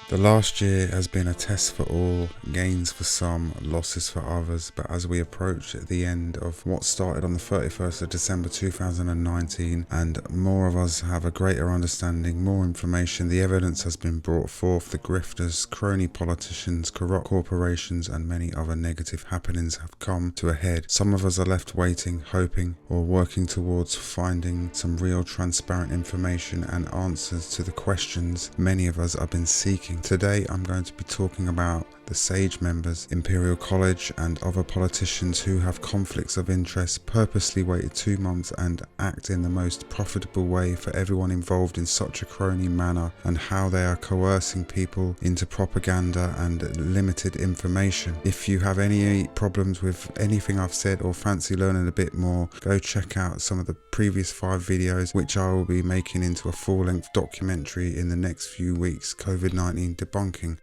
The last year has been a test for all, gains for some, losses for others, but as we approach the end of what started on the 31st of December 2019 and more of us have a greater understanding, more information, the evidence has been brought forth, the grifters, crony politicians, corrupt corporations and many other negative happenings have come to a head. Some of us are left waiting, hoping or working towards finding some real transparent information and answers to the questions many of us have been seeking. Today I'm going to be talking about the SAGE members, Imperial College and other politicians who have conflicts of interest, purposely waited 2 months and act in the most profitable way for everyone involved in such a crony manner, and how they are coercing people into propaganda and limited information. If you have any problems with anything I've said or fancy learning a bit more, go check out some of the previous 5 videos which I will be making into a full-length documentary in the next few weeks, COVID-19 debunking.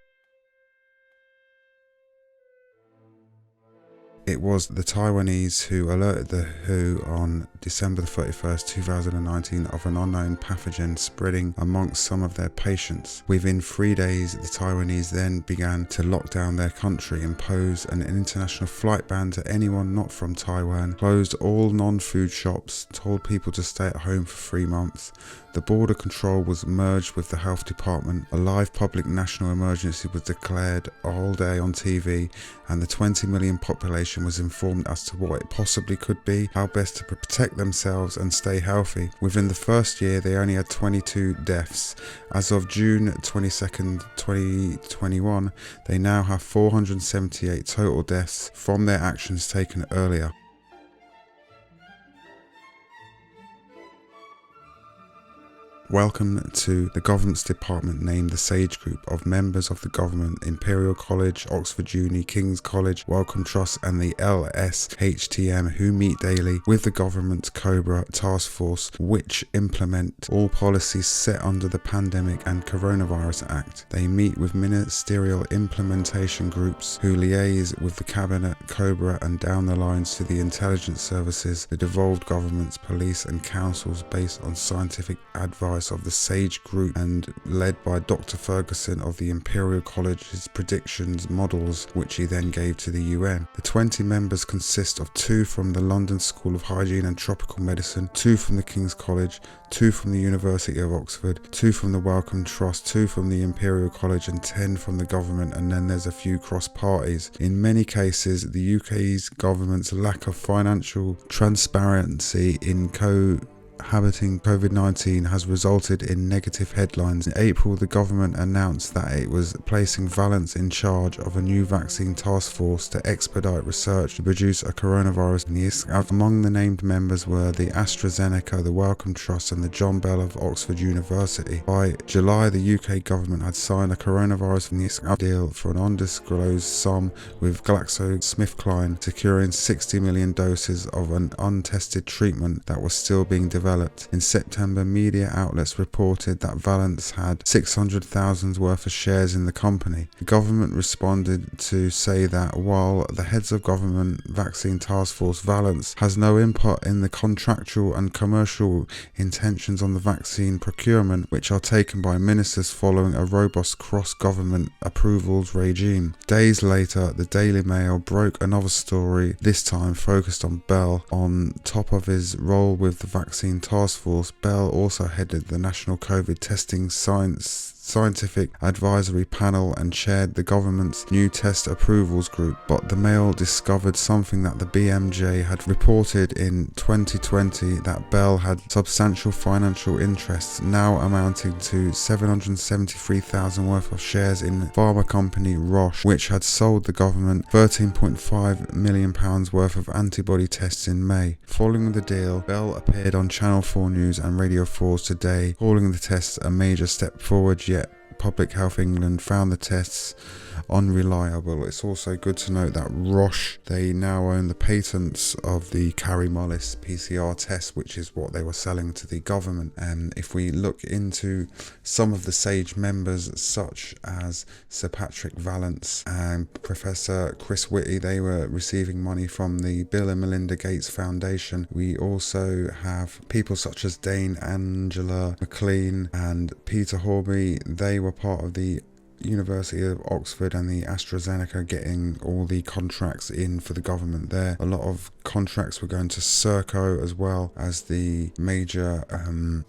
It was the Taiwanese who alerted the WHO on December 31st, 2019 of an unknown pathogen spreading amongst some of their patients. Within 3 days, the Taiwanese then began to lock down their country, impose an international flight ban to anyone not from Taiwan, closed all non-food shops, told people to stay at home for 3 months. The border control was merged with the health department. A live public national emergency was declared a whole day on TV, and the 20 million population was informed as to what it possibly could be, how best to protect themselves and stay healthy. Within the first year, they only had 22 deaths. As of June 22nd, 2021, they now have 478 total deaths from their actions taken earlier. Welcome to the government's department named the SAGE Group of members of the government, Imperial College, Oxford Uni, King's College, Wellcome Trust and the LSHTM, who meet daily with the government's COBRA task force, which implement all policies set under the Pandemic and Coronavirus Act. They meet with ministerial implementation groups who liaise with the Cabinet, COBRA and down the lines to the intelligence services, the devolved governments, police and councils based on scientific advice of the SAGE Group and led by Dr. Ferguson of the Imperial College's predictions models, which he then gave to the UN. The 20 members consist of 2 from the London School of Hygiene and Tropical Medicine, 2 from the King's College, 2 from the University of Oxford, 2 from the Wellcome Trust, 2 from the Imperial College and 10 from the government, and then there's a few cross parties. In many cases, the UK's government's lack of financial transparency in cohabiting COVID-19 has resulted in negative headlines. In April, the government announced that it was placing Valence in charge of a new vaccine task force to expedite research to produce a coronavirus. Among the named members were the AstraZeneca, the Wellcome Trust and the John Bell of Oxford University. By July, the UK government had signed a coronavirus deal for an undisclosed sum with GlaxoSmithKline, securing 60 million doses of an untested treatment that was still being developed. In September, media outlets reported that Valence had 600,000 worth of shares in the company. The government responded to say that while the heads of government vaccine task force, Valence has no input in the contractual and commercial intentions on the vaccine procurement, which are taken by ministers following a robust cross-government approvals regime. Days later, the Daily Mail broke another story, this time focused on Bell. On top of his role with the vaccine task force, Bell also headed the National COVID Testing Scientific Advisory Panel and chaired the government's new test approvals group. But the Mail discovered something that the BMJ had reported in 2020, that Bell had substantial financial interests, now amounting to 773,000 worth of shares in pharma company Roche, which had sold the government £13.5 million worth of antibody tests in May. Following the deal, Bell appeared on Channel 4 News and Radio 4's Today, calling the tests a major step forward, yet Public Health England found the tests unreliable. It's also good to note that Roche, they now own the patents of the Kary-Mullis PCR test, which is what they were selling to the government. And if we look into some of the SAGE members, such as Sir Patrick Vallance and Professor Chris Whitty, they were receiving money from the Bill and Melinda Gates Foundation. We also have people such as Dame Angela McLean and Peter Horby. They were part of the University of Oxford and the AstraZeneca getting all the contracts in for the government there. A lot of contracts were going to Serco as well as the major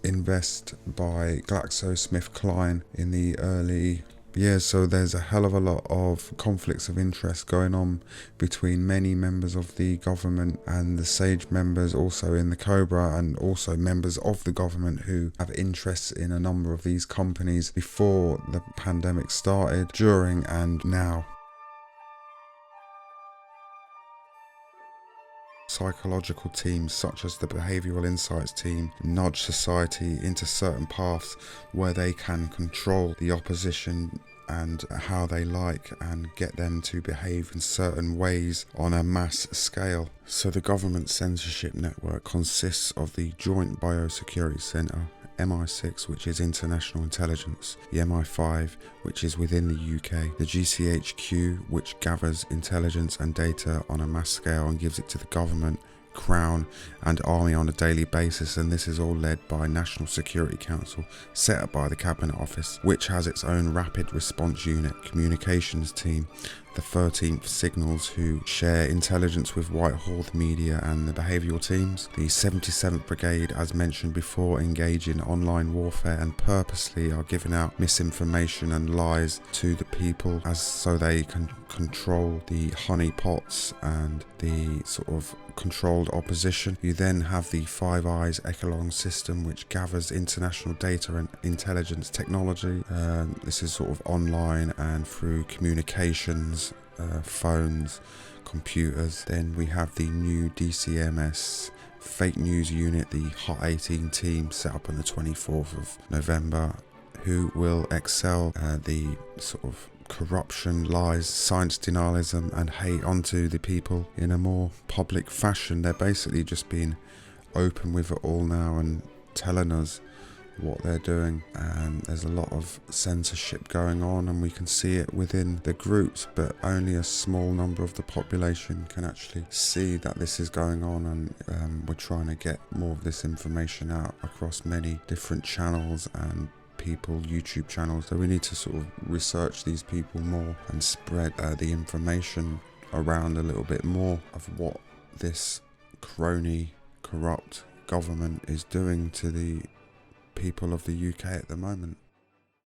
invest by GlaxoSmithKline in the early years. So there's a hell of a lot of conflicts of interest going on between many members of the government and the SAGE members, also in the Cobra, and also members of the government who have interests in a number of these companies before the pandemic started, during, and now. Psychological teams such as the Behavioural Insights team nudge society into certain paths where they can control the opposition and how they like and get them to behave in certain ways on a mass scale. So the government censorship network consists of the Joint Biosecurity Centre, MI6, which is international intelligence, the MI5, which is within the UK, the GCHQ, which gathers intelligence and data on a mass scale and gives it to the government, Crown and Army on a daily basis, and this is all led by National Security Council, set up by the Cabinet Office, which has its own rapid response unit, communications team, the 13th Signals, who share intelligence with Whitehall Media and the behavioural teams. The 77th Brigade, as mentioned before, engage in online warfare and purposely are giving out misinformation and lies to the people as so they can control the honeypots and the sort of controlled opposition. You then have the Five Eyes Echelon system, which gathers international data and intelligence technology. This is sort of online and through communications, phones, computers. Then we have the new DCMS fake news unit, the Hot 18 team, set up on the 24th of November, who will excel the sort of corruption, lies, science denialism and hate onto the people in a more public fashion. They're basically just being open with it all now and telling us what they're doing, and there's a lot of censorship going on, and we can see it within the groups, but only a small number of the population can actually see that this is going on, and we're trying to get more of this information out across many different channels and people, YouTube channels. So we need to sort of research these people more and spread the information around a little bit more of what this crony, corrupt government is doing to the people of the UK at the moment.